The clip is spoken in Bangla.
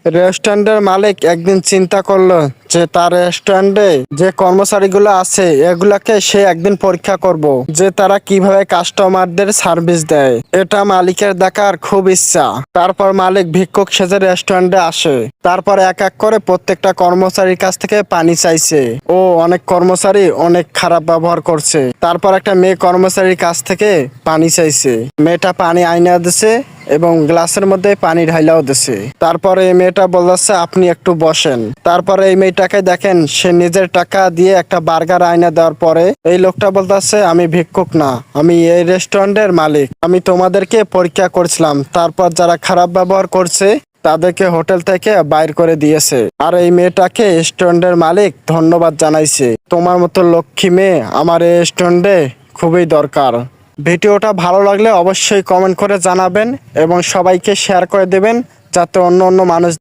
রেস্টুরেন্টের মালিক একদিন চিন্তা করলো যে তার রেস্টুরেন্টে যে কর্মচারীগুলো আছে এগুলাকে সে একদিন পরীক্ষা করব যে তারা কিভাবে কাস্টমারদের সার্ভিস দেয়। এটা মালিকের দেখার খুব ইচ্ছা। তারপর মালিক ভিক্ষুক সেজে রেস্টুরেন্টে আসে। তারপর এক এক করে প্রত্যেকটা কর্মচারীর কাছ থেকে পানি চাইছে। ও অনেক কর্মচারী অনেক খারাপ ব্যবহার করছে। তারপর একটা মেয়ে কর্মচারীর কাছ থেকে পানি চাইছে। মেয়েটা পানি আইনা দিছে এবং গ্লাসের মধ্যে পানি ঢাইলাও দিছে। তারপরে এই মেয়েটা বলছে আপনি একটু বসেন। তারপরে এই মেয়েটাকে দেখেন সে নিজের টাকা দিয়ে একটা বার্গার আইনা দেওয়ার পরে এই লোকটা বলতেছে আমি ভিক্ষুক না, আমি এই রেস্টুরেন্টের মালিক। আমি তোমাদেরকে পরীক্ষা করছিলাম, তারপর যারা খারাপ ব্যবহার করছে তাদেরকে হোটেল থেকে বাইর করে দিয়েছে। আর এই মেয়েটাকে রেস্টুরেন্টের মালিক ধন্যবাদ জানাইছে। তোমার মতো লক্ষ্মী মেয়ে আমার এই রেস্টুরেন্টে খুবই দরকার। ভিডিওটা ভালো লাগলে অবশ্যই কমেন্ট করে জানাবেন এবং সবাইকে শেয়ার করে দেবেন যাতে অন্য অন্য মানুষ